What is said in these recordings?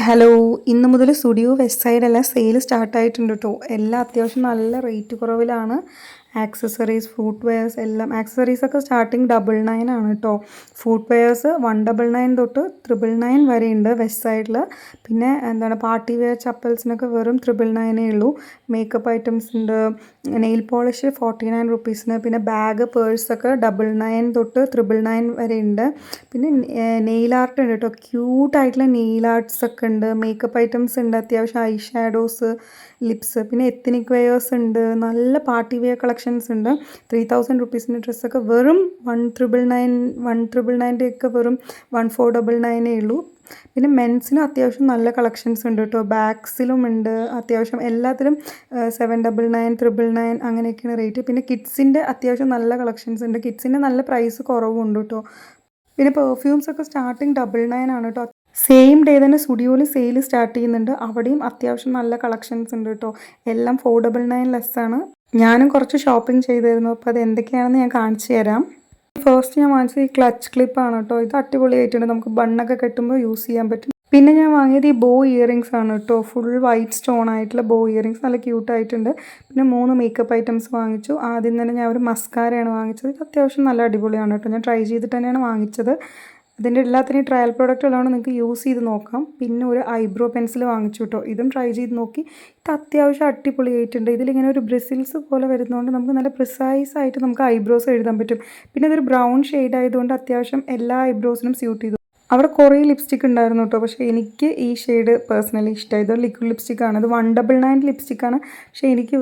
Hello, ഇന്ന് മുതൽ studio west സൈഡെല്ലാം sale സ്റ്റാർട്ടായിട്ടുണ്ട് കേട്ടോ. എല്ലാം അത്യാവശ്യം നല്ല റേറ്റ് കുറവിലാണ്. ആക്സസറീസ്, ഫുഡ് വെയേഴ്സ് എല്ലാം. ആക്സസറീസൊക്കെ സ്റ്റാർട്ടിങ് 999 ആണ് കേട്ടോ. ഫുഡ് വെയേഴ്സ് 199 തൊട്ട് 999 വരെ ഉണ്ട് വെസ്റ്റ് സൈഡിൽ. പിന്നെ പാർട്ടി വെയർ ചപ്പൽസിനൊക്കെ വെറും 999 ഉള്ളൂ. മേക്കപ്പ് ഐറ്റംസ് ഉണ്ട്. Nail polish 49 റുപ്പീസിന്. പിന്നെ ബാഗ്, പേഴ്സൊക്കെ 99 തൊട്ട് 999 വരെ ഉണ്ട്. പിന്നെ നെയിൽ ആർട്ട് ഉണ്ട് കേട്ടോ. ക്യൂട്ടായിട്ടുള്ള നെയിൽ ആർട്സ് ഒക്കെ ഉണ്ട്. മേക്കപ്പ് ഐറ്റംസ് ഉണ്ട്. അത്യാവശ്യം ഐ ഷാഡോസ്, ലിപ്സ്, പിന്നെ എത്നിക് വെയേഴ്സ് ഉണ്ട്. നല്ല പാർട്ടി വെയർ കളക്ഷൻസ് ഉണ്ട്. 3000 റുപ്പീസിൻ്റെ ഡ്രസ്സൊക്കെ വെറും 1999 ഒക്കെ വെറും 1499 ഉള്ളൂ. പിന്നെ മെൻസിനും അത്യാവശ്യം നല്ല കളക്ഷൻസ് ഉണ്ട് കേട്ടോ. ബാഗ്സിലും ഉണ്ട്. അത്യാവശ്യം എല്ലാത്തിലും 799, 999 അങ്ങനെയൊക്കെയാണ് റേറ്റ്. പിന്നെ കിഡ്സിൻ്റെ അത്യാവശ്യം നല്ല കളക്ഷൻസ് ഉണ്ട്. കിഡ്സിൻ്റെ നല്ല പ്രൈസ് കുറവുണ്ട് കേട്ടോ. പിന്നെ പെർഫ്യൂംസ് ഒക്കെ സ്റ്റാർട്ടിങ് 99 ആണ് കേട്ടോ. സെയിം ഡേ തന്നെ സ്റ്റുഡിയോയിൽ സെയിൽ സ്റ്റാർട്ട് ചെയ്യുന്നുണ്ട്. അവിടെയും അത്യാവശ്യം നല്ല കളക്ഷൻസ് ഉണ്ട് കേട്ടോ. എല്ലാം 499 ലെസ്സാണ്. ഞാനും കുറച്ച് ഷോപ്പിംഗ് ചെയ്തിരുന്നു. അപ്പോൾ അത് എന്തൊക്കെയാണെന്ന് ഞാൻ കാണിച്ചു തരാം. ഫസ്റ്റ് ഞാൻ വാങ്ങിച്ചത് ഈ ക്ലച്ച് ക്ലിപ്പാണ് കേട്ടോ. ഇത് അടിപൊളിയായിട്ടുണ്ട്. നമുക്ക് ബണ്ണൊക്കെ കെട്ടുമ്പോൾ യൂസ് ചെയ്യാൻ പറ്റും. പിന്നെ ഞാൻ വാങ്ങിയത് ഈ ബോ ഇയറിങ്സ് ആണ് കേട്ടോ. ഫുൾ വൈറ്റ് സ്റ്റോൺ ആയിട്ടുള്ള ബോ ഇയറിങ്സ്, നല്ല ക്യൂട്ടായിട്ടുണ്ട്. പിന്നെ 3 മേക്കപ്പ് ഐറ്റംസ് വാങ്ങിച്ചു. ആദ്യം തന്നെ ഞാൻ ഒരു മസ്കാരയാണ് വാങ്ങിച്ചത്. ഇത് അത്യാവശ്യം നല്ല അടിപൊളിയാണ് കേട്ടോ. ഞാൻ ട്രൈ ചെയ്തിട്ട് തന്നെയാണ് വാങ്ങിച്ചത്. അതിൻ്റെ എല്ലാത്തിനെയും ട്രയൽ പ്രോഡക്റ്റ് ഉള്ളതാണ്, നിങ്ങൾക്ക് യൂസ് ചെയ്ത് നോക്കാം. പിന്നെ ഒരു ഐബ്രോ പെൻസിൽ വാങ്ങിച്ചു കേട്ടോ. ഇതും ട്രൈ ചെയ്ത് നോക്കി. ഇത് അത്യാവശ്യം അടിപൊളിയായിട്ടുണ്ട്. ഇതിലിങ്ങനെ ഒരു ബ്രിസിൽസ് പോലെ വരുന്നതുകൊണ്ട് നമുക്ക് നല്ല പ്രിസൈസ് ആയിട്ട് നമുക്ക് ഐബ്രോസ് എഴുതാൻ പറ്റും. പിന്നെ ഇതൊരു ബ്രൗൺ ഷെയ്ഡ് ആയതുകൊണ്ട് അത്യാവശ്യം എല്ലാ ഐബ്രോസിനും സ്യൂട്ട് ചെയ്തു. അവിടെ കുറേ ലിപ്സ്റ്റിക് ഉണ്ടായിരുന്നു കേട്ടോ. പക്ഷേ എനിക്ക് ഈ ഷെയ്ഡ് പേഴ്സണലി ഇഷ്ടമായി. ഇത് ലിക്വിഡ് ലിപ്സ്റ്റിക്കാണ്. ഇത് 199 ലിപ്സ്റ്റിക്കാണ്. പക്ഷേ എനിക്ക്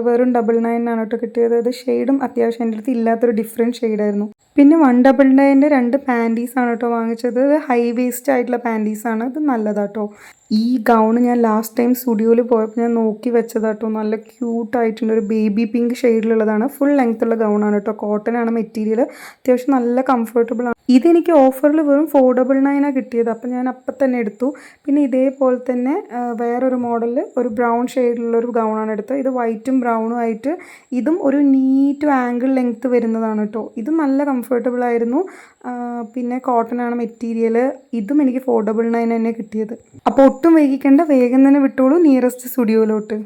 വെറും 99 ആണ് കേട്ടോ കിട്ടിയത്. അത് ഷെയ്ഡും അത്യാവശ്യം എൻ്റെ അടുത്ത് ഇല്ലാത്തൊരു ഡിഫറെൻറ്റ് ഷെയ്ഡായിരുന്നു. പിന്നെ 199 2 പാൻറ്റീസാണ് കേട്ടോ വാങ്ങിച്ചത്. ഹൈ വേസ്റ്റ് ആയിട്ടുള്ള പാൻറ്റീസാണ്. ഇത് നല്ലതാട്ടോ. ഈ ഗൗൺ ഞാൻ ലാസ്റ്റ് ടൈം സ്റ്റുഡിയോയിൽ പോയപ്പോൾ ഞാൻ നോക്കി വെച്ചതാട്ടോ. നല്ല ക്യൂട്ടായിട്ടുണ്ട്. ഒരു ബേബി പിങ്ക് ഷെയ്ഡിലുള്ളതാണ്. ഫുൾ ലെങ്ത്തുള്ള ഗൗണാണ് കേട്ടോ. കോട്ടൺ ആണ് മെറ്റീരിയൽ. അത്യാവശ്യം നല്ല കംഫർട്ടബിൾ ആണ്. ഇതെനിക്ക് ഓഫറിൽ വെറും 499 കിട്ടിയത്. അപ്പം ഞാൻ അപ്പം തന്നെ എടുത്തു. പിന്നെ ഇതേപോലെ തന്നെ വേറൊരു മോഡലിൽ ഒരു ബ്രൗൺ ഷെയ്ഡിലുള്ളൊരു ഗൗണാണ് എടുത്തത്. ഇത് വൈറ്റും ബ്രൗണും ആയിട്ട്. ഇതും ഒരു നീറ്റ് ആംഗിൾ ലെങ്ത്ത് വരുന്നതാണ് കേട്ടോ. ഇതും നല്ല കംഫർട്ടബിൾ ആയിരുന്നു. പിന്നെ കോട്ടൺ ആണ് മെറ്റീരിയൽ. ഇതും എനിക്ക് 499 തന്നെ കിട്ടിയത്. അപ്പോൾ ഒട്ടും വൈകിക്കേണ്ട, വേഗം തന്നെ വിട്ടോളൂ നിയറസ്റ്റ് സ്റ്റുഡിയോയിലോട്ട്.